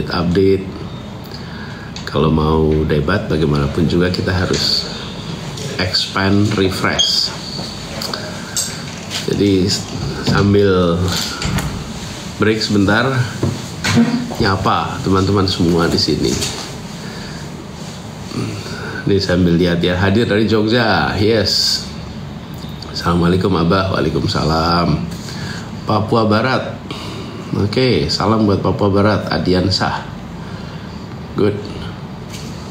update. Kalau mau debat bagaimanapun juga kita harus expand, refresh. Jadi sambil break sebentar, nyapa teman-teman semua di sini. Ini sambil lihat ya, hadir dari Jogja, yes. Assalamualaikum Abah, waalaikumsalam. Papua Barat, oke, salam buat Papua Barat, Adiansah. Good,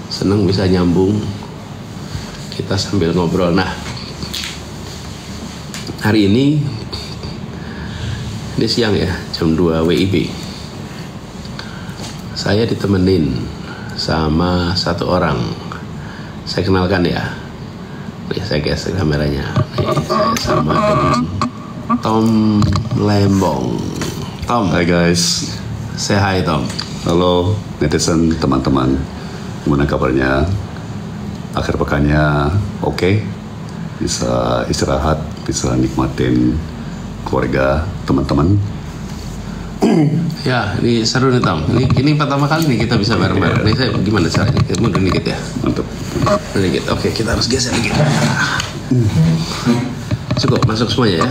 senang bisa nyambung. Kita sambil ngobrol. Nah, hari ini siang ya, jam 2 WIB. Saya ditemenin sama satu orang. Saya kenalkan ya. Nih, saya geser kameranya. Nih, saya sama dengan Tom Lembong. Tom. Hai guys. Say hi Tom. Halo netizen teman-teman. Gimana kabarnya? Akhir pekannya oke? Bisa istirahat, bisa nikmatin keluarga, teman-teman. Ya, ini seru nih Tom. Ini pertama kali nih kita bisa bareng-bareng. Ini saya gimana caranya? Kita mundur dikit ya. Mantap. Mundur dikit. Oke, kita harus geser dikit. Cukup, masuk semuanya ya.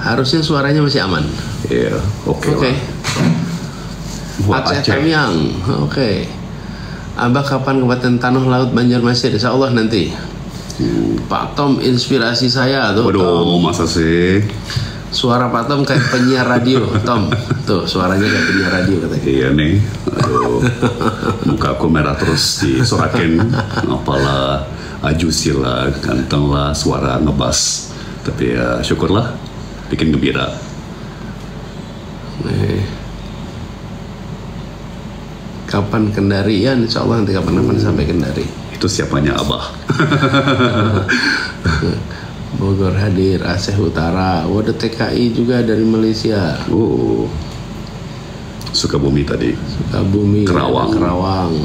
Harusnya suaranya masih aman. Iya, oke. Buat Aceh Aceh. Tamiang. Oke. Abah kapan Kabupaten Tanah Laut Banjarmasin? Insya Allah nanti. Pak Tom inspirasi saya tuh. Waduh, masa sih? Suara Pak Tom kayak penyiar radio, Tom. Tuh, suaranya kayak penyiar radio katanya. Iya nih. Aduh, muka aku merah terus disorakin. Apalah, ajusi lah, ganteng lah, suara ngebas. Tapi ya syukurlah, bikin gembira. Kapan Kendari? Ya, insya Allah nanti kapan-kapan sampai Kendari. Itu siapanya Abah? Bogor hadir, Aceh Utara, waduh TKI juga dari Malaysia. Sukabumi tadi. Sukabumi, Kerawang.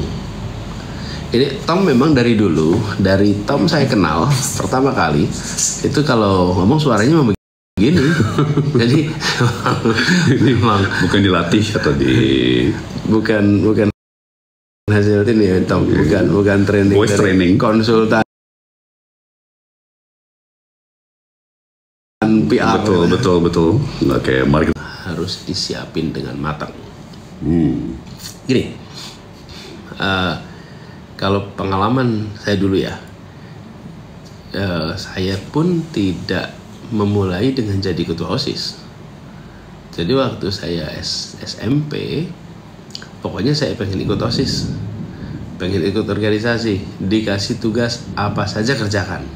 Ini Tom memang dari dulu, dari Tom saya kenal pertama kali itu kalau ngomong suaranya memang begini. Jadi memang Bukan dilatih atau bukan hasil ini ya Tom, bukan training, voice training, konsultan PR. Betul. Oke, mari kita harus disiapin dengan matang. Gini, kalau pengalaman saya dulu ya, saya pun tidak memulai dengan jadi ketua OSIS. Jadi waktu saya SMP, pokoknya saya pengen ikut OSIS, pengen ikut organisasi, dikasih tugas apa saja kerjakan.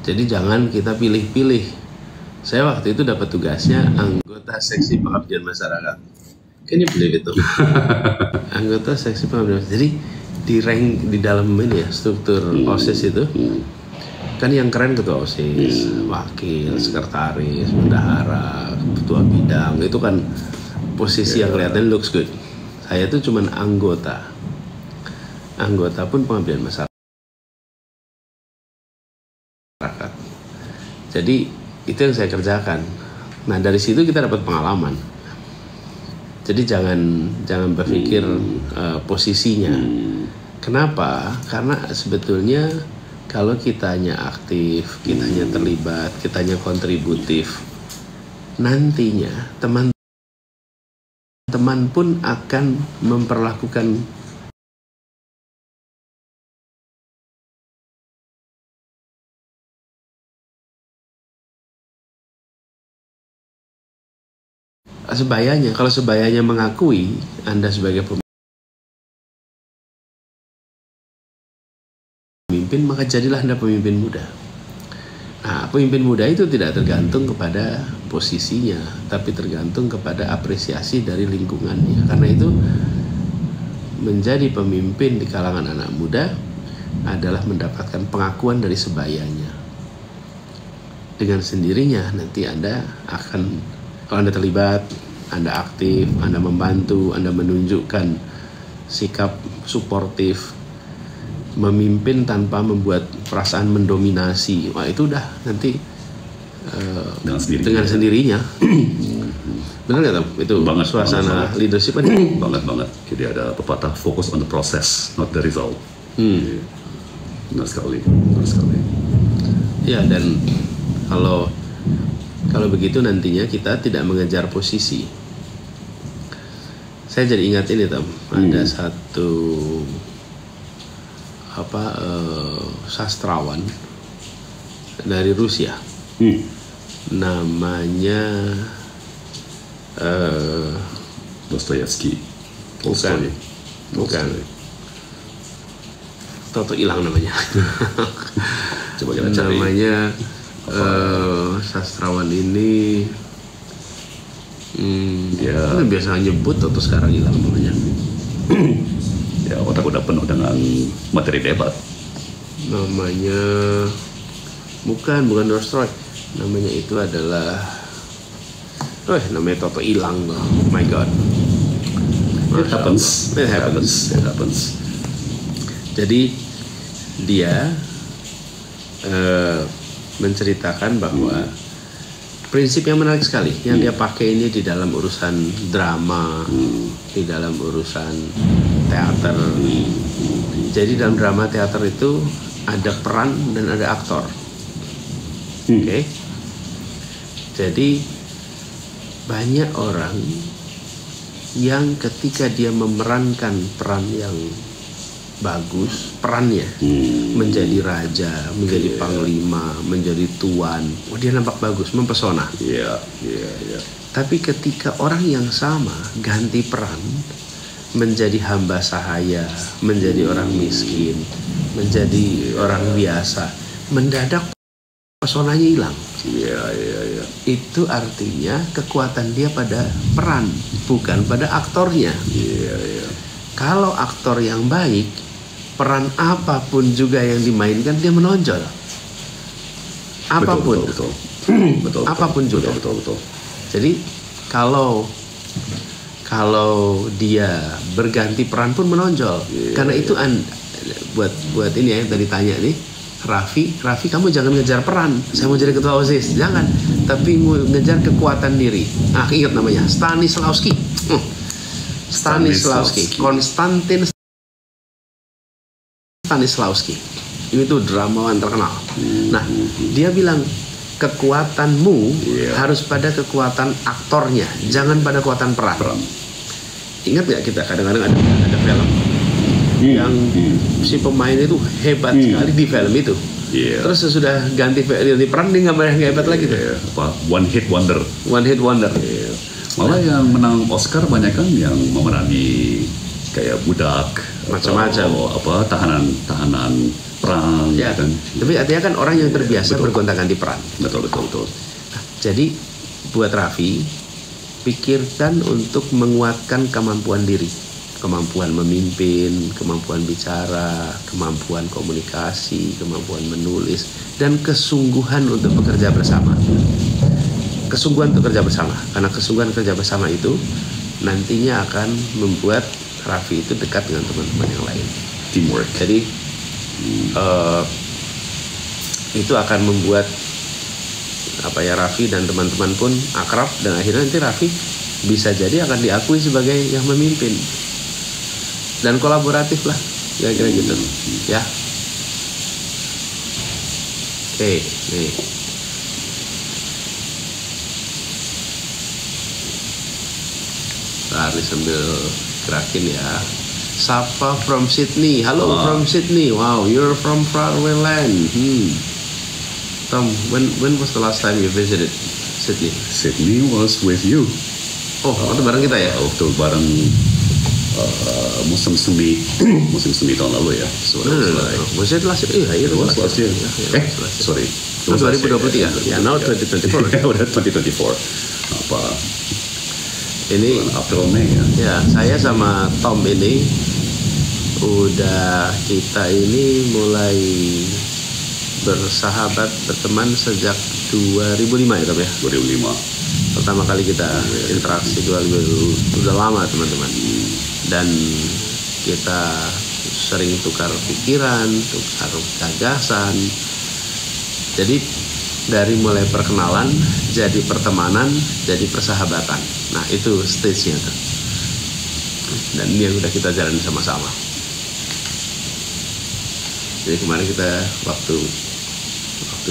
Jadi jangan kita pilih-pilih. Saya waktu itu dapat tugasnya anggota seksi pengabdian masyarakat. Can you believe itu? Anggota seksi pengabdian. Jadi di rank di dalam ini ya struktur OSIS itu kan yang keren ketua OSIS, wakil, sekretaris, bendahara, ketua bidang, itu kan posisi yang kelihatan looks good. Saya itu cuman anggota pun pengabdian masyarakat. Jadi itu yang saya kerjakan. Nah dari situ kita dapat pengalaman. Jadi jangan berpikir posisinya. Kenapa? Karena sebetulnya kalau kitanya aktif, kitanya terlibat, kitanya kontributif, nantinya teman-teman pun akan memperlakukan sebayanya. Kalau sebayanya mengakui Anda sebagai pemimpin, maka jadilah Anda pemimpin muda. Nah, pemimpin muda itu tidak tergantung kepada posisinya, tapi tergantung kepada apresiasi dari lingkungannya. Karena itu menjadi pemimpin di kalangan anak muda adalah mendapatkan pengakuan dari sebayanya. Dengan sendirinya nanti Anda akan, kalau Anda terlibat, Anda aktif, Anda membantu, Anda menunjukkan sikap suportif, memimpin tanpa membuat perasaan mendominasi, wah itu udah nanti dengan sendirinya. Benar nggak Tom? Itu Banget, suasana banget. leadership kan? banget. Jadi ada pepatah fokus on the process, not the result. Jadi, benar sekali. Ya, dan kalau begitu nantinya kita tidak mengejar posisi. Saya jadi ingat ini Tom, ada satu sastrawan dari Rusia, namanya Dostoyevsky. bukan Toto hilang namanya. Coba kita cari. Namanya sastrawan ini Ya. biasa nyebut Toto sekarang hilang namanya. Ya, otak udah penuh dengan materi debat. Namanya bukan Dostoy, namanya itu adalah namanya Toto hilang. Oh my god. It happens. It happens. Jadi dia menceritakan bahwa prinsip yang menarik sekali yang dia pakai ini di dalam urusan drama, di dalam urusan teater. Jadi dalam drama teater itu ada peran dan ada aktor. Oke. Jadi banyak orang yang ketika dia memerankan peran yang bagus, perannya menjadi raja, menjadi panglima, menjadi tuan, dia nampak bagus, mempesona. Iya. Tapi ketika orang yang sama ganti peran menjadi hamba sahaya, menjadi orang miskin, menjadi orang biasa, mendadak pesonanya hilang. Iya. Itu artinya kekuatan dia pada peran, bukan pada aktornya. Iya. Kalau aktor yang baik, peran apapun juga yang dimainkan dia menonjol. Apapun. Betul. Apapun juga. Betul. Jadi kalau dia berganti peran pun menonjol. Karena itu buat ini ya yang tadi tanya nih, Raffi kamu jangan ngejar peran. Saya mau jadi ketua OSIS, jangan. Tapi ngejar kekuatan diri. Ingat namanya Stanislavski. Konstantin Stanislavski. Ini tuh dramawan terkenal. Nah, dia bilang kekuatanmu harus pada kekuatan aktornya, jangan pada kekuatan peran. Ingat nggak kita kadang-kadang ada film yang si pemain itu hebat sekali di film itu. Terus sesudah ganti peran dia nggak hebat lagi tuh. One hit wonder. Malah yang menang Oscar banyak kan yang memerani kayak budak, macam-macam, atau tahanan perang. Ya, kan. Tapi artinya kan orang yang terbiasa bergonta-ganti peran. Betul. Nah, jadi buat Raffi, pikirkan untuk menguatkan kemampuan diri, kemampuan memimpin, kemampuan bicara, kemampuan komunikasi, kemampuan menulis, dan kesungguhan untuk bekerja bersama. Kesungguhan untuk kerja bersama, karena kesungguhan kerja bersama itu nantinya akan membuat Raffi itu dekat dengan teman-teman yang lain. Teamwork. Jadi itu akan membuat Raffi dan teman-teman pun akrab, dan akhirnya nanti Raffi bisa jadi akan diakui sebagai yang memimpin dan kolaboratif lah, kira-kira gitu ya. Oke, nih. Ini sambil gerakin ya. Sapa from Sydney. Halo from Sydney. Wow, you're from faraway land. Tom, when was the last time you visited Sydney? Sydney was with you. Oh, waktu bareng kita ya? Waktu bareng musim semi tahun lalu ya. Was it last year? Iya, was last year. Sorry. 2023. Ya, now 2024. Udah 2024. Ini April Mei ya. Ya, saya sama Tom ini kita ini mulai bersahabat, berteman sejak 2005 ya Tom ya? 2005. Pertama kali kita interaksi 2000, udah lama teman-teman. Dan kita sering tukar pikiran, tukar gagasan. Jadi dari mulai perkenalan, jadi pertemanan, jadi persahabatan. Nah itu stage-nya tuh. Dan ini yang udah kita jalani sama-sama. Jadi kemarin kita waktu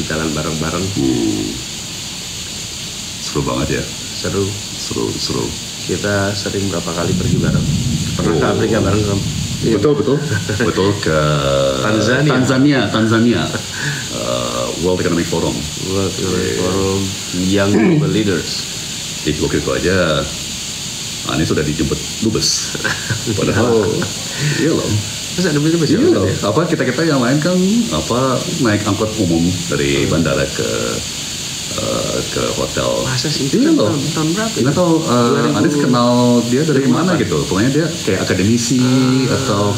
jalan bareng-bareng, Seru banget ya. seru. Kita sering berapa kali pergi bareng. Pernah ke Afrika bareng Tom? Betul ke Tanzania. World Economic Forum. World Economic Forum, Young Global Leaders. Di waktu itu aja ini sudah dijemput dubes. Padahal iya loh. Terus ada dubes ya? Iya loh. Apa kita yang lain kan naik angkot umum dari bandara ke hotel. Masa sih? Iya loh. Tahun berapa? Nggak tahu. Anis kenal dia dari mana gitu. Pokoknya dia kayak akademisi atau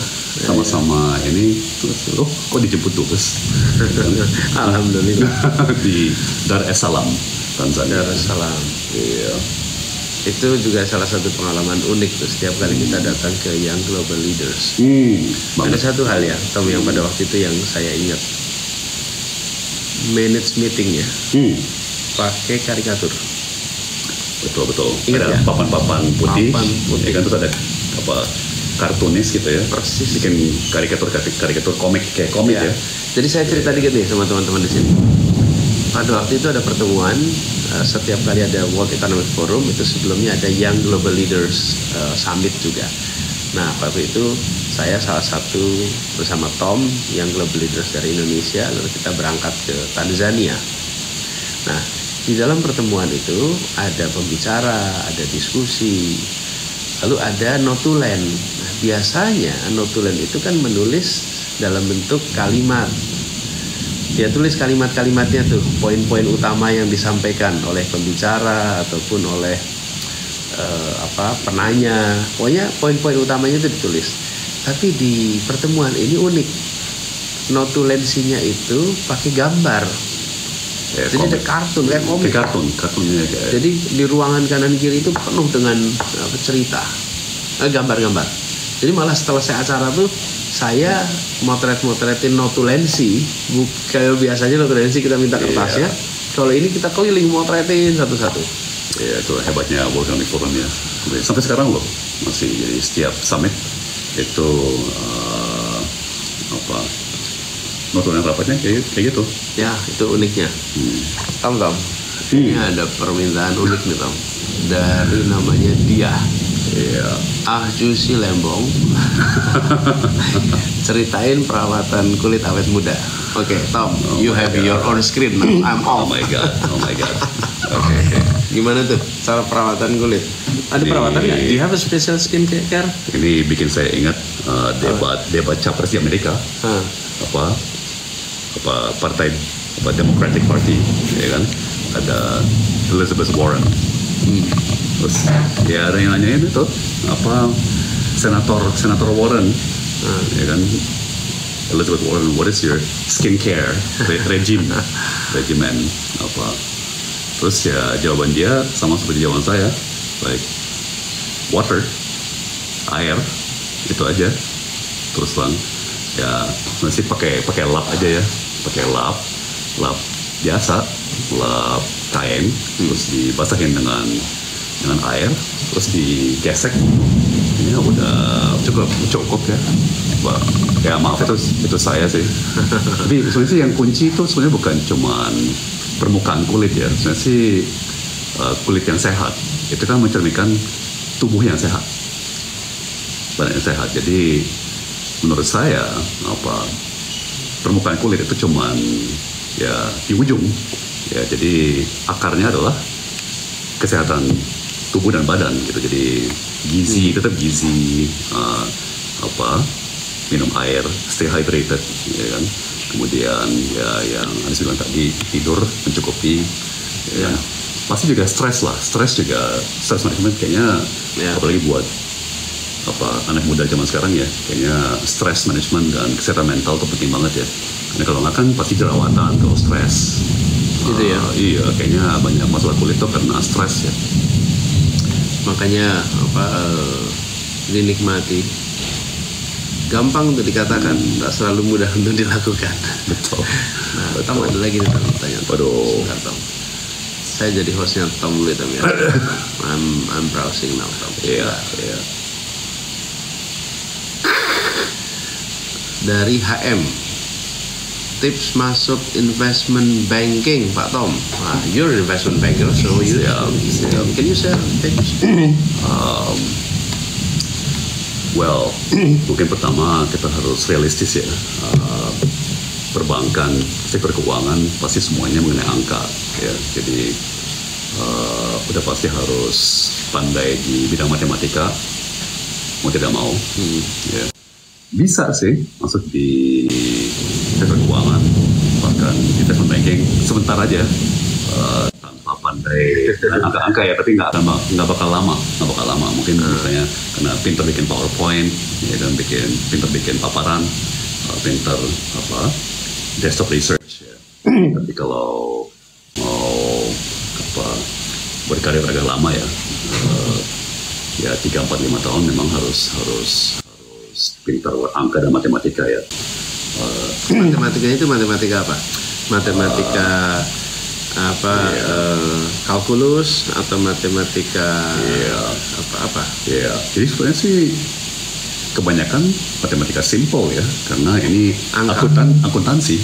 sama-sama ini. Terus kok dijemput dubes? Alhamdulillah. Di Dar es Salaam, Tanzania. Dar es Salaam. Iya. Itu juga salah satu pengalaman unik tuh setiap kali kita datang ke Young Global Leaders. Ada satu hal ya, Tom, yang pada waktu itu yang saya ingat. Manage meetingnya pakai karikatur. Betul. Ingat Ada ya? papan-papan putih. Ya kan, terus ada kartunis gitu ya. Persis. Bikin karikatur komik kayak komik ya. Jadi saya cerita dikit nih sama teman-teman di sini. Pada waktu itu ada pertemuan, setiap kali ada World Economic Forum, itu sebelumnya ada Young Global Leaders Summit juga. Nah, waktu itu saya salah satu bersama Tom, Young Global Leaders dari Indonesia, lalu kita berangkat ke Tanzania. Nah, di dalam pertemuan itu ada pembicara, ada diskusi, lalu ada notulen. Nah, biasanya notulen itu kan menulis dalam bentuk kalimat. Dia tulis kalimat-kalimatnya tuh, poin-poin utama yang disampaikan oleh pembicara ataupun oleh penanya. Pokoknya poin-poin utamanya itu ditulis. Tapi di pertemuan ini unik. Notulensinya itu pakai gambar. Jadi ada kartun kayak komik. Kartunnya kayak. Jadi di ruangan kanan kiri itu penuh dengan cerita, gambar-gambar. Jadi malah setelah acara tuh saya motretin notulensi, kayak biasanya notulensi kita minta kertasnya. Kalau ini kita keliling motretin satu-satu. Ya, itu hebatnya World Economic Forum ya. Sampai sekarang loh masih, jadi setiap summit itu notulen rapatnya kayak gitu. Ya, itu uniknya. Tom, ini ada permintaan unik nih Tom, dari namanya Dia. Iya. Juicy Lembong. Ceritain perawatan kulit awet muda. Oke, Tom, you have your own screen now. I'm off. Oh my god. Oke. Gimana tuh cara perawatan kulit? Ada perawatan nggak? Do you have a special skin care? Ini bikin saya ingat debat capres di Amerika. Partai Democratic Party, ya kan? Ada Elizabeth Warren. Terus ya ada yang nanyain itu senator Warren, ya kan, Elizabeth Warren, what is your skincare regimen terus ya jawaban dia sama seperti jawaban saya, like water, air, itu aja. Terus lang ya masih pakai lap aja ya, pakai lap biasa, lap kain, terus dibasahin dengan air, terus digesek. Ini udah cukup ya. Ya maaf, itu saya sih. Tapi sebenarnya sih yang kunci itu sebenarnya bukan cuman permukaan kulit ya. Sebenarnya sih kulit yang sehat itu kan mencerminkan tubuh yang sehat, badan yang sehat. Jadi menurut saya permukaan kulit itu cuman ya di ujung ya. Jadi akarnya adalah kesehatan tubuh dan badan gitu. Jadi gizi, tetap gizi, minum air, stay hydrated, ya kan. Kemudian ya yang Anda bilang tadi, tidur mencukupi, ya. Pasti juga stres juga, stress management kayaknya, apalagi buat anak muda zaman sekarang ya, kayaknya stress management dan kesehatan mental itu penting banget ya. Karena kalau nggak kan pasti jerawatan kalau stres. Gitu ya. Iya, kayaknya banyak masalah kulit itu karena stres ya. Makanya dinikmati gampang untuk dikatakan, tak selalu mudah untuk dilakukan. Betul. Nah, Tom ada lagi nih Tom, pertanyaan. Waduh. Sebentar, Tom. Saya jadi hostnya Tom dulu Tom ya. I'm browsing now Tom. Iya. Dari HM, tips masuk investment banking Pak Tom. You're an investment banker, so can you share tips? Well, mungkin pertama kita harus realistis ya. Perbankan, sektor keuangan pasti semuanya mengenai angka ya. Jadi udah pasti harus pandai di bidang matematika, mau tidak mau. Ya. Bisa sih masuk di sektor keuangan, bahkan investment banking sebentar aja tanpa pandai angka-angka ya, tapi nggak bakal lama. Mungkin misalnya karena pintar bikin PowerPoint, ya kan, pintar bikin paparan, pintar desktop research. Ya. Tapi kalau mau berkarir agak lama ya, ya 3, 4, 5 tahun memang harus pintar angka dan matematika ya. Matematikanya itu matematika apa? Matematika kalkulus atau matematika apa? Ya, jadi sebenarnya sih kebanyakan matematika simple ya, karena ini akuntansi.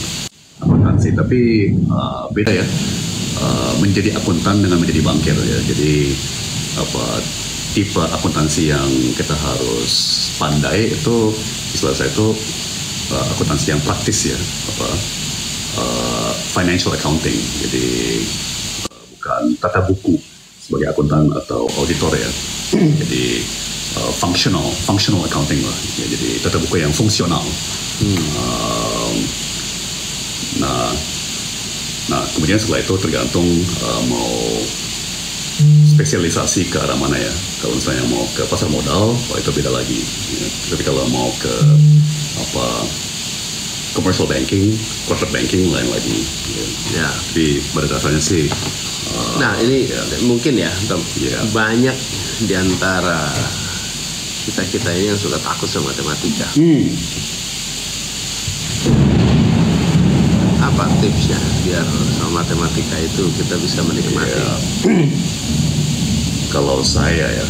Tapi beda ya. Menjadi akuntan dengan menjadi bankir ya. Jadi tipe akuntansi yang kita harus pandai itu istilah saya itu akuntansi yang praktis ya, financial accounting. Jadi bukan tata buku sebagai akuntan atau auditor ya. Jadi functional accounting lah. Ya, jadi tata buku yang fungsional. Nah kemudian setelah itu tergantung mau spesialisasi ke arah mana ya. Kalau misalnya mau ke pasar modal, itu beda lagi. Ya. Tapi kalau mau ke commercial banking, corporate banking lain lagi. Ya. Tapi pada dasarnya sih. Nah ini mungkin ya, Tom. Ya. Banyak di antara kita ini yang suka takut sama matematika. Apa tipsnya biar sama matematika itu kita bisa menikmati? Ya. Kalau saya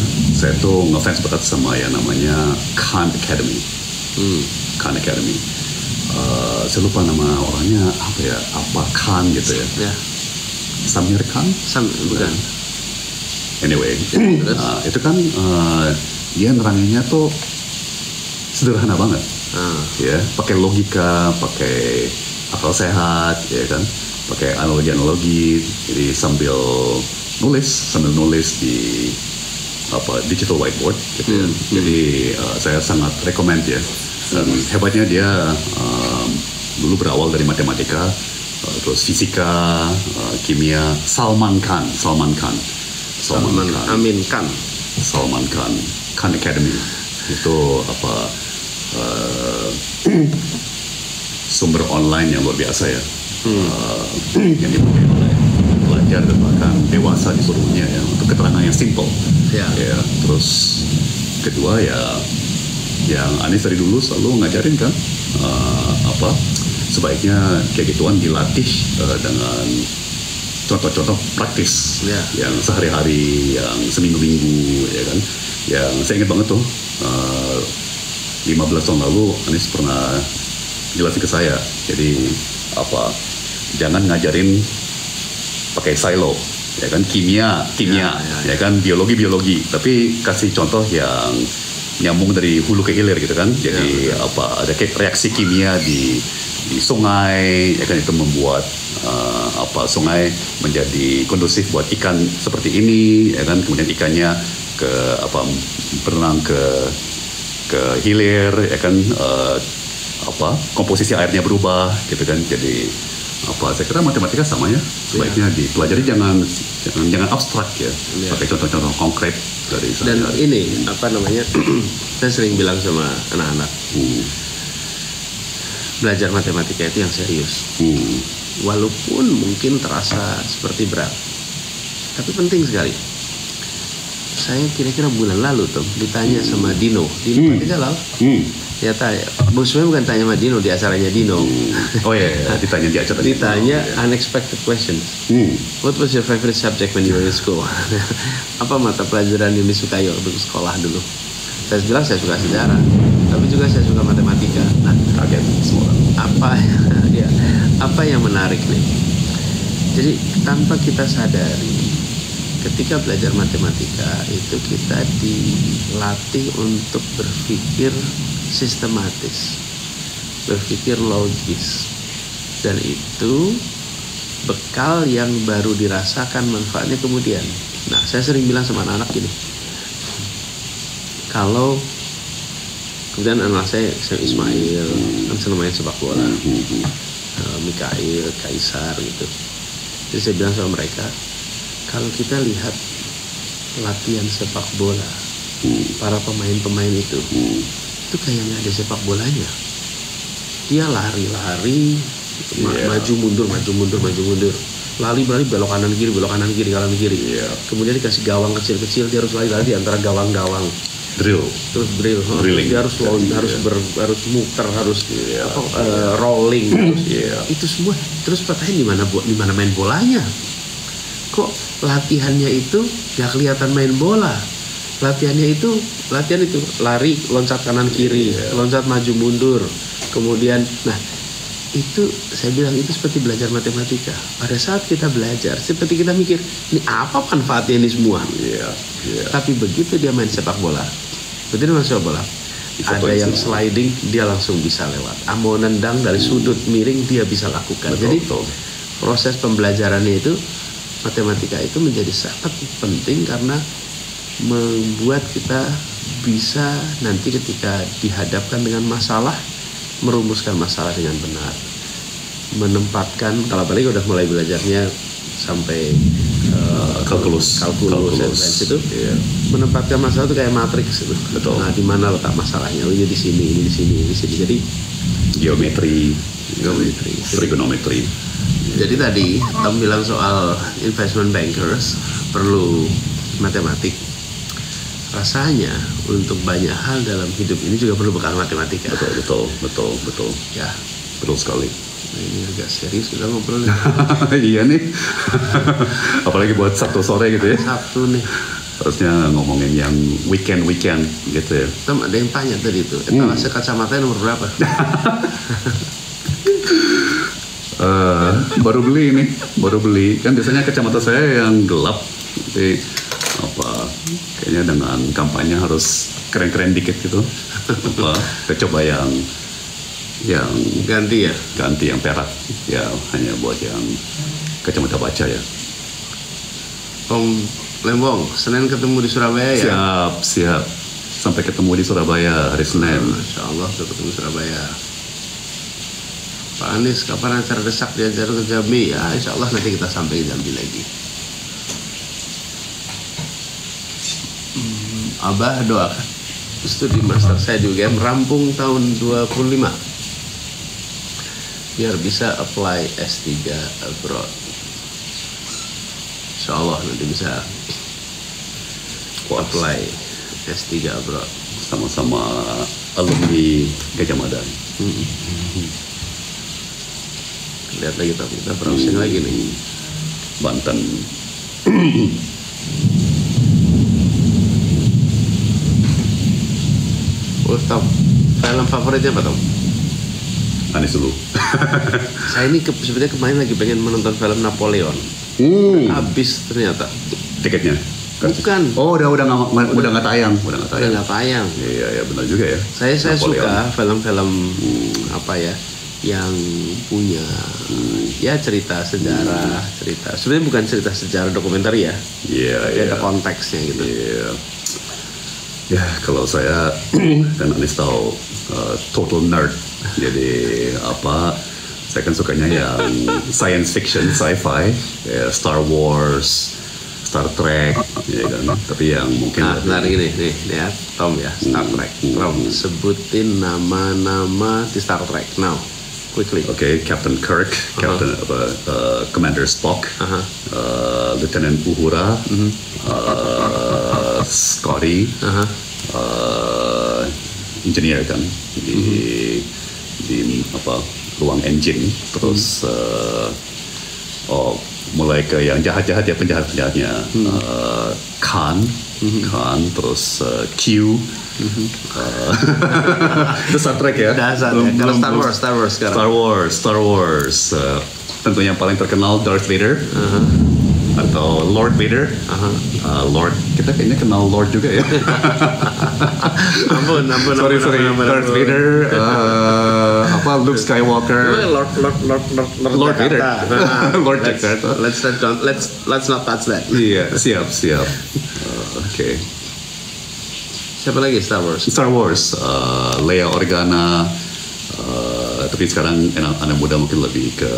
tuh ngefans berat sama yang namanya Khan Academy. Khan Academy. Saya lupa nama orangnya apa Khan gitu ya. Samir Khan? Bukan. Anyway, itu kan dia neranginnya tuh sederhana banget. Ya, pakai logika, pakai akal sehat, ya kan, pakai analogi. Jadi sambil nulis di digital whiteboard gitu ya. Jadi saya sangat recommend ya. Dan hebatnya dia dulu berawal dari matematika, terus fisika, kimia. Salman Khan, Khan Academy itu sumber online yang luar biasa ya, yang dipakai oleh pelajar dan bahkan dewasa di seluruh dunia ya, untuk keterangan yang simple. Ya, terus kedua ya, yang Anies dari dulu selalu ngajarin kan, sebaiknya kayak gituan dilatih dengan contoh-contoh praktis yang sehari-hari, yang seminggu-minggu ya kan. Yang saya ingat banget tuh 15 tahun lalu Anies pernah jelasin ke saya. Jadi jangan ngajarin pakai silo ya kan, kimia ya kan, biologi, tapi kasih contoh yang nyambung dari hulu ke hilir gitu kan. Jadi ada kayak reaksi kimia di sungai ya kan, itu membuat sungai menjadi kondusif buat ikan seperti ini ya kan. Kemudian ikannya berenang ke hilir ya kan, komposisi airnya berubah gitu kan. Jadi saya kira matematika sama ya, sebaiknya dipelajari, jangan abstrak ya, pakai contoh-contoh konkret dari sehari-hari. Dan ini saya sering bilang sama anak-anak, belajar matematika itu yang serius. Walaupun mungkin terasa seperti berat, tapi penting sekali. saya kira-kira bulan lalu Tom ditanya sama Dino Pati Jalal. Dia tanya, sebenarnya bukan tanya sama Dino di acaranya Dino. Oh iya, ditanya di acara. Ditanya unexpected questions. What was your favorite subject when you were in school? Apa mata pelajaran yang disukai waktu sekolah dulu? Saya bilang saya suka sejarah, tapi juga saya suka matematika. Nah, kaget semua. Apa yang menarik nih? Jadi tanpa kita sadari, ketika belajar matematika itu kita dilatih untuk berpikir sistematis, berpikir logis, dan itu bekal yang baru dirasakan manfaatnya kemudian. Nah, saya sering bilang sama anak-anak gini, kalau kemudian anak saya Ismail kan senang main sepak bola, Mikail, Kaisar gitu. Jadi saya bilang sama mereka, kalau kita lihat latihan sepak bola, para pemain-pemain itu kayak nggak ada sepak bolanya. Dia lari-lari, maju mundur, lari belok kanan kiri. Kemudian dikasih gawang kecil-kecil, dia harus lari-lari di antara gawang-gawang. Drill. Dia harus harus muter, harus rolling. Itu semua. Terus pertanyaan di mana main bolanya? Kok latihannya itu nggak kelihatan main bola? Latihan itu lari, loncat kanan kiri, loncat maju mundur. Kemudian, itu saya bilang itu seperti belajar matematika. Pada saat kita belajar, seperti kita mikir, ini apa manfaatnya ini semua? Tapi begitu dia main sepak bola, ada yang sliding, dia langsung bisa lewat. Mau nendang dari sudut miring, dia bisa lakukan. Jadi proses pembelajarannya itu, matematika itu menjadi sangat penting karena membuat kita bisa nanti ketika dihadapkan dengan masalah, merumuskan masalah dengan benar, menempatkan, kalau apalagi udah mulai belajarnya sampai kalkulus itu, menempatkan masalah itu kayak matriks itu. Betul. Nah, di mana letak masalahnya? Ini di sini. Jadi geometri, trigonometri. Jadi tadi Tom bilang soal investment bankers perlu matematik. Rasanya untuk banyak hal dalam hidup ini juga perlu bekal matematika. Betul. Ya, betul sekali. Nah, ini agak serius kita ngobrol. Iya nih. Apalagi buat Sabtu sore gitu ya. Sabtu nih. Harusnya ngomongin yang weekend gitu ya. Tom, ada yang tanya tadi itu, etalase kacamata nomor berapa? Baru beli kan biasanya kacamata saya yang gelap, jadi kayaknya dengan kampanye harus keren-keren dikit gitu. Kita coba yang ganti yang perak ya, hanya buat yang kacamata baca ya. Om Lembong, Senin ketemu di Surabaya ya? Siap. Sampai ketemu di Surabaya hari Senin. Masya Allah, sudah ketemu Surabaya. Pak Anies, kapan acara desak diajar ke Jambi? Ya, insya Allah nanti kita sampai ke Jambi lagi. Abah doakan studi master saya di UGM rampung tahun 25 biar bisa apply S3 abroad. Insya Allah nanti bisa apply S3 abroad. Sama-sama alumni Gajah Mada. Lihat lagi tapi kita browsing lagi nih. Banten. Tom, film favoritnya apa Tom? Anies dulu. Saya ini sebenarnya kemarin lagi pengen menonton film Napoleon. Habis ternyata tiketnya. Bukan. Oh, udah nggak tayang. Udah nggak tayang. Iya benar juga ya. Saya suka film-film yang punya cerita sejarah, sebenarnya bukan cerita sejarah dokumenter ya. Ada konteksnya gitu. Ya, kalau saya kan Anies tahu total nerd. Jadi saya kan sukanya yang science fiction, sci-fi, Star Wars, Star Trek, ya kan. Tapi yang mungkin nih lihat Tom ya, Star Trek. Tom, sebutin nama-nama di Star Trek now. Quickly. Okay, Captain Kirk, Commander Spock, Lieutenant Uhura, Scotty, engineer kan di apa ruang engine, terus mulai ke yang jahat-jahat ya, penjahat-penjahatnya, Khan, terus Q. Itu Star Trek ya. Dasar ya. Kalau Star Wars sekarang. Star Wars. Tentunya yang paling terkenal Darth Vader atau Lord Vader. Lord, kita kayaknya kenal Lord juga ya. ampun. Sorry. Darth Vader, apa Luke Skywalker. Lord Vader. Lord Let's Jakarta. let's not touch that. Iya, siap. Oke. Siapa lagi Star Wars? Leia Organa. Tapi sekarang anak muda mungkin lebih ke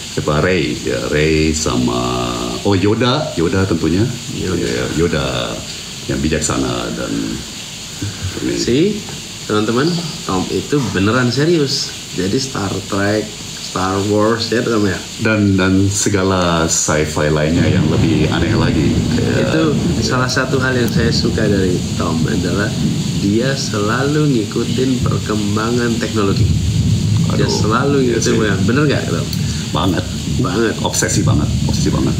siapa, Rey sama Yoda tentunya. Yoda yang bijaksana dan Si teman-teman, Tom itu beneran serius. Jadi Star Trek, Star Wars ya Tom ya. Dan segala sci-fi lainnya yang lebih aneh lagi. Itu salah satu hal yang saya suka dari Tom adalah dia selalu ngikutin perkembangan teknologi. Dia selalu ngikutin, bener nggak Tom? Banget. Obsesi banget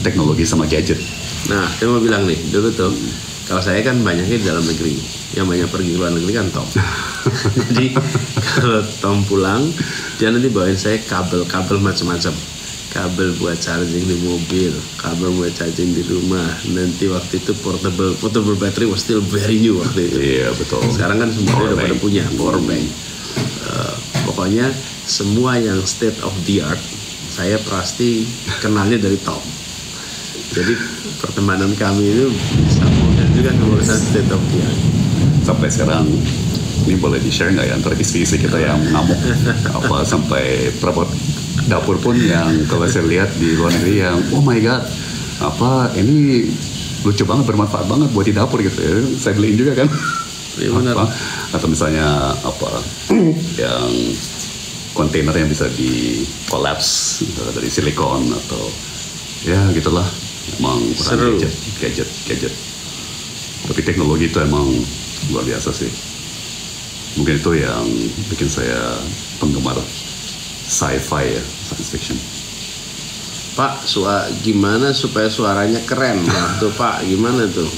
teknologi sama gadget. Nah, saya mau bilang nih, dulu tuh kalau saya kan banyaknya di dalam negeri, yang banyak pergi ke luar negeri kan Tom. Jadi kalau Tom pulang, dia nanti bawain saya kabel macam-macam. Kabel buat charging di mobil, kabel buat charging di rumah. Nanti waktu itu portable battery was still very new waktu itu. Iya, betul. Sekarang kan semuanya udah pada punya power bank. Pokoknya semua yang state of the art saya pasti kenalnya dari Tom. Jadi pertemanan kami itu bisa mungkin juga urusan state of the art. Sampai sekarang ini boleh di-share nggak ya antara istri kita yang ngamuk apa sampai perabot dapur pun yang kalau saya lihat di luar negeri yang oh my god, apa ini lucu banget, bermanfaat banget buat di dapur gitu ya. Saya beliin juga kan. Ya, benar. Atau misalnya apa yang kontainer yang bisa di collapse dari silikon atau ya gitulah. Emang kurang gadget. Tapi teknologi itu emang luar biasa sih. Mungkin itu yang bikin saya penggemar sci-fi ya, science fiction. Pak, gimana supaya suaranya keren? Tuh Pak, gimana tuh?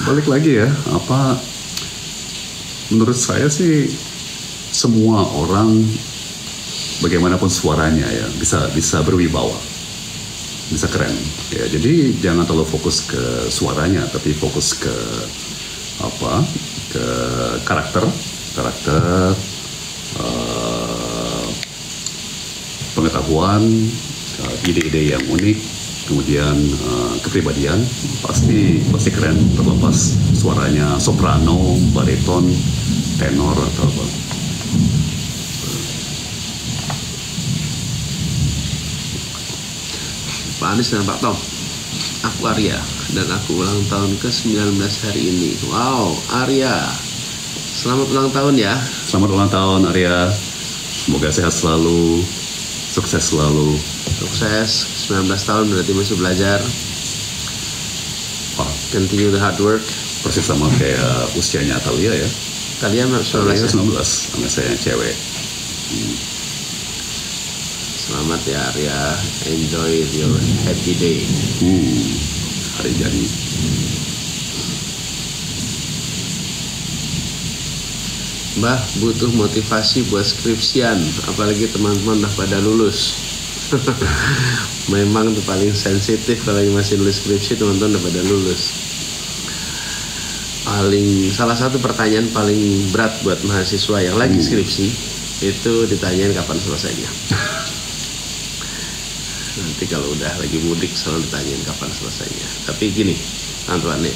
Balik lagi ya, apa menurut saya sih semua orang bagaimanapun suaranya ya bisa berwibawa, bisa keren ya. Jadi jangan terlalu fokus ke suaranya, tapi fokus ke apa, ke karakter, pengetahuan, ide-ide yang unik, kemudian kepribadian pasti keren, terlepas suaranya soprano, bariton, tenor atau apa. Pak Anies dan Pak Tom, aku Arya dan aku ulang tahun ke-19 hari ini. Wow, Arya, selamat ulang tahun ya. Selamat ulang tahun Arya, semoga sehat selalu, sukses selalu. Sukses, 19 tahun berarti masih belajar. Continue the hard work. Persis sama kayak usianya Atalia ya. Kalian 19 ya? 19, sama saya yang cewek. Selamat ya Arya, enjoy your happy day. Hari jadi. Mbah, butuh motivasi buat skripsian, apalagi teman-teman udah pada lulus. Memang itu paling sensitif kalau masih nulis skripsi, teman-teman udah pada lulus. Salah satu pertanyaan paling berat buat mahasiswa yang lagi skripsi itu ditanyain kapan selesainya. Nanti kalau udah lagi mudik selalu ditanyain kapan selesainya. Tapi gini, Antoine,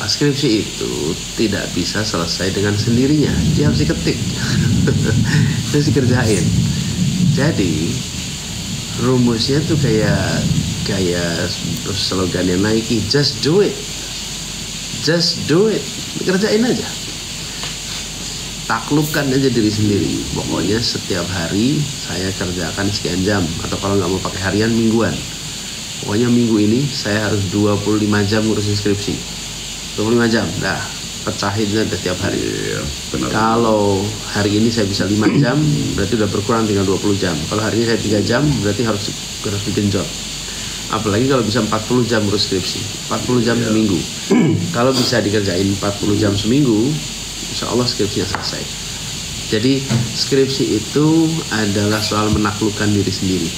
skripsi itu tidak bisa selesai dengan sendirinya. Dia harus diketik, harus dikerjain. Jadi rumusnya tuh kayak slogannya Nike, just do it, kerjain aja, taklukkan aja diri sendiri. Pokoknya setiap hari saya kerjakan sekian jam, atau kalau nggak mau pakai harian, mingguan. pokoknya minggu ini saya harus 25 jam ngurusin skripsi. 25 jam, dah pecahin aja tiap hari. Iya, benar. Kalau hari ini saya bisa 5 jam, berarti udah berkurang tinggal 20 jam. Kalau hari ini saya 3 jam, berarti harus digenjot. Apalagi kalau bisa 40 jam ngurus skripsi, 40 jam seminggu. Kalau bisa dikerjain 40 jam seminggu, insya Allah skripsinya selesai. Jadi skripsi itu adalah soal menaklukkan diri sendiri,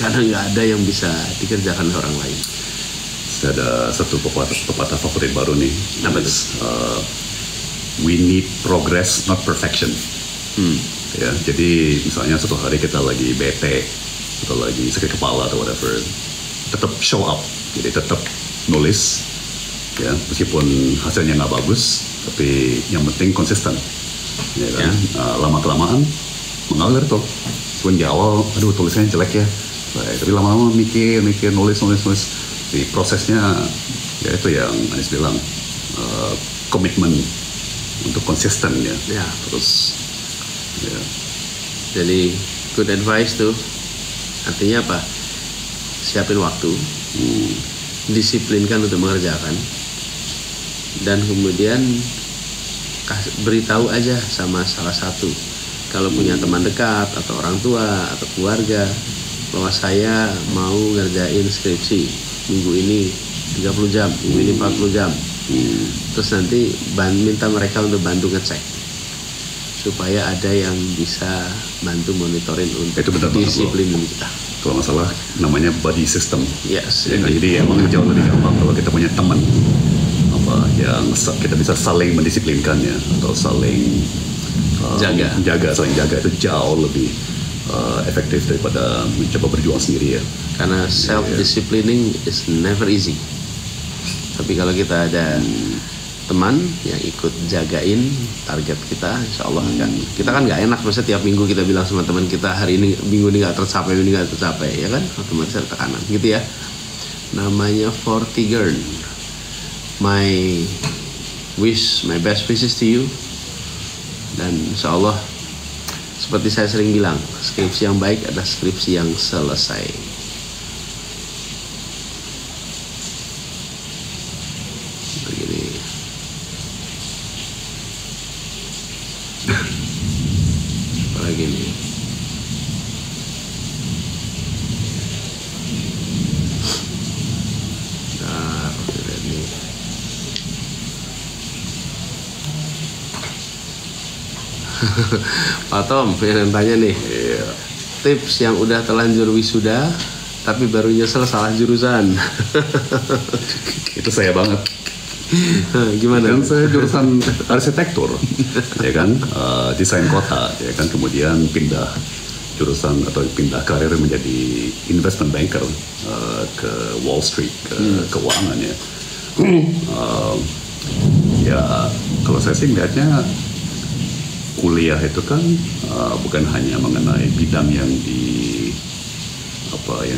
karena nggak ada yang bisa dikerjakan orang lain. Saya ada satu pepatah favorit baru nih. Apa itu? We need progress, not perfection. Ya, jadi misalnya suatu hari kita lagi bete atau lagi sakit kepala atau whatever, tetap show up. Jadi tetap nulis, ya meskipun hasilnya nggak bagus, tapi yang penting konsisten. Ya kan? Lama kelamaan mengalir tuh. Cuman di awal, aduh tulisannya jelek ya. Baik, tapi lama-lama mikir, nulis. Di prosesnya, ya itu yang Anies bilang, komitmen untuk konsisten ya. Ya. Terus, ya. Jadi good advice tuh. Artinya apa? Siapin waktu, disiplinkan untuk mengerjakan, dan kemudian beritahu aja sama salah satu. Kalau punya teman dekat atau orang tua atau keluarga, bahwa saya mau ngerjain skripsi minggu ini 30 jam, minggu ini 40 jam. Terus nanti minta mereka untuk bantu ngecek, supaya ada yang bisa bantu monitorin untuk itu benar disiplin kita. Kalau nggak salah namanya buddy system. Yes. Ya, jadi emang jauh lebih gampang kalau kita punya teman yang kita bisa saling mendisiplinkan ya, atau saling saling jaga, itu jauh lebih efektif daripada mencoba berjuang sendiri ya. Karena self-disciplining is never easy. Tapi kalau kita ada teman yang ikut jagain target kita, insya Allah kan. Kita kan nggak enak, masa tiap minggu kita bilang sama teman kita, hari ini minggu ini nggak tercapai, ya kan? Otomatis ada tekanan, gitu ya. Namanya Vortigern. My best wishes to you. Dan insya Allah, seperti saya sering bilang, skripsi yang baik adalah skripsi yang selesai. Begini. Apalagi nih? Pak Tom yang tanya nih, tips yang udah terlanjur wisuda tapi baru nyesel salah jurusan. Itu saya banget. Gimana? Kan saya jurusan arsitektur, ya kan, desain kota, ya kan, kemudian pindah jurusan atau pindah karir menjadi investment banker ke Wall Street, ke keuangan ya. Ya kalau saya sih melihatnya kuliah itu kan bukan hanya mengenai bidang yang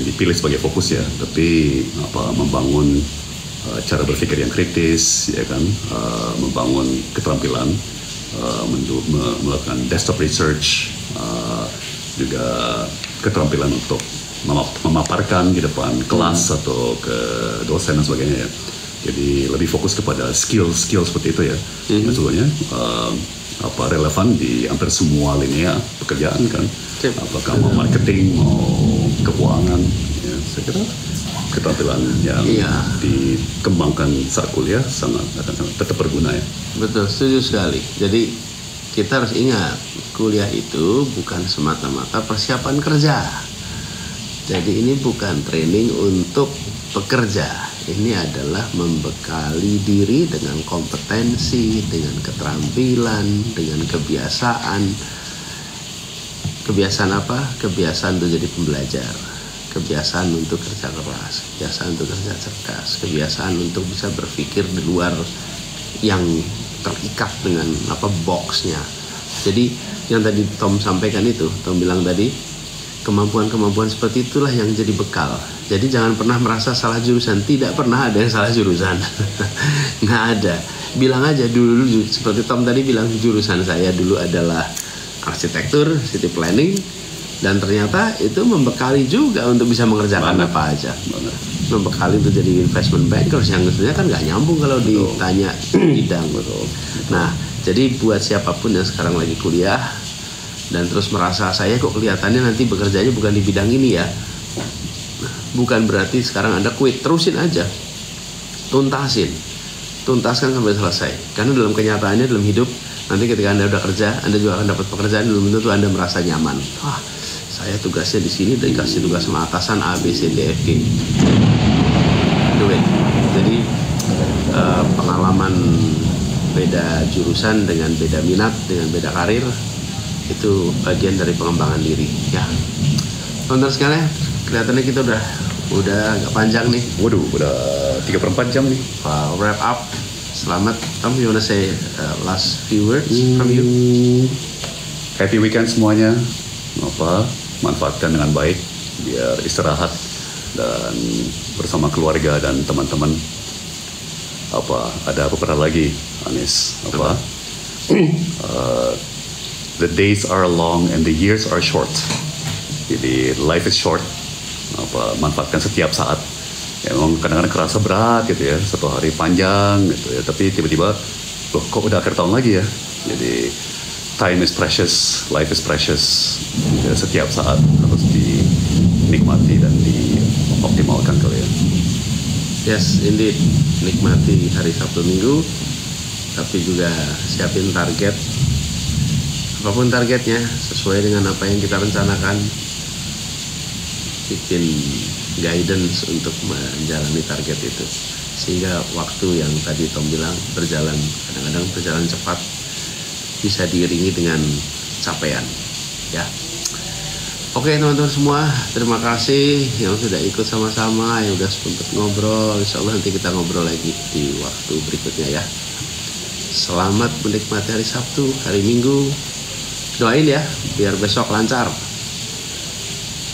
dipilih sebagai fokus ya, tapi membangun cara berpikir yang kritis, ya kan, membangun keterampilan, melakukan desktop research, juga keterampilan untuk memaparkan di depan kelas atau ke dosen dan sebagainya ya. Jadi lebih fokus kepada skill seperti itu ya. Sebetulnya relevan di hampir semua linia pekerjaan kan. Apakah mau marketing, mau keuangan, ya, saya kira keterampilan yang dikembangkan saat kuliah akan tetap berguna ya. Betul, setuju sekali. Jadi kita harus ingat, kuliah itu bukan semata-mata persiapan kerja. Jadi ini bukan training untuk pekerja. Ini adalah membekali diri dengan kompetensi, dengan keterampilan, dengan kebiasaan. Kebiasaan apa? Kebiasaan untuk jadi pembelajar. Kebiasaan untuk kerja keras, kebiasaan untuk kerja cerdas, kebiasaan untuk bisa berpikir di luar yang terikat dengan boxnya. Jadi yang tadi Tom sampaikan itu, Tom bilang tadi, kemampuan-kemampuan seperti itulah yang jadi bekal. Jadi jangan pernah merasa salah jurusan. Tidak pernah ada yang salah jurusan. Nggak ada. Bilang aja dulu, seperti Tom tadi bilang, jurusan saya dulu adalah arsitektur, city planning, dan ternyata itu membekali juga untuk bisa mengerjakan apa aja. membekali untuk jadi investment bankers yang sebenarnya kan nggak nyambung kalau ditanya bidang. Nah, jadi buat siapapun yang sekarang lagi kuliah dan terus merasa saya kok kelihatannya nanti bekerjanya bukan di bidang ini ya, bukan berarti sekarang Anda quit, terusin aja, tuntaskan sampai selesai. Karena dalam kenyataannya dalam hidup nanti ketika Anda udah kerja, Anda juga akan dapat pekerjaan, belum tentu Anda merasa nyaman. Saya tugasnya di sini, dikasih tugas sama atasan A, B, C, D, F, G. Do it. Jadi pengalaman beda jurusan dengan beda minat, dengan beda karir, itu bagian dari pengembangan diri. Ya, teman-teman sekalian, kelihatannya kita udah agak panjang nih. Waduh, udah 3/4 jam nih. Wrap up. Selamat. Tom, you wanna say last few words from you? Happy weekend semuanya. Manfaatkan dengan baik biar istirahat dan bersama keluarga dan teman-teman. Ada beberapa lagi, Anis. The days are long and the years are short. Jadi life is short. Manfaatkan setiap saat. Ya, memang kadang-kadang kerasa berat gitu ya, satu hari panjang gitu ya, tapi tiba-tiba loh kok udah akhir tahun lagi ya. Jadi time is precious, life is precious. Ya, setiap saat harus dinikmati dan dioptimalkan kalian. Yes, indeed. Nikmati hari Sabtu Minggu, tapi juga siapin target. Apapun targetnya, sesuai dengan apa yang kita rencanakan. Bikin guidance untuk menjalani target itu. Sehingga waktu yang tadi Tom bilang berjalan, kadang-kadang berjalan cepat, bisa diiringi dengan capaian. Ya. Oke teman-teman semua, terima kasih yang sudah ikut sama-sama, yang sudah sempat ngobrol. Insya Allah nanti kita ngobrol lagi di waktu berikutnya ya. Selamat menikmati hari Sabtu, hari Minggu. Doain ya, biar besok lancar.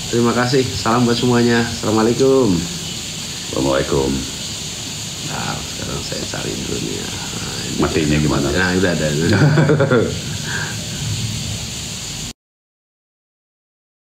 Terima kasih, salam buat semuanya. Assalamualaikum. Assalamualaikum. Nah, sekarang saya cari dulu nih ya. Matinya gimana? Nah, udah ada.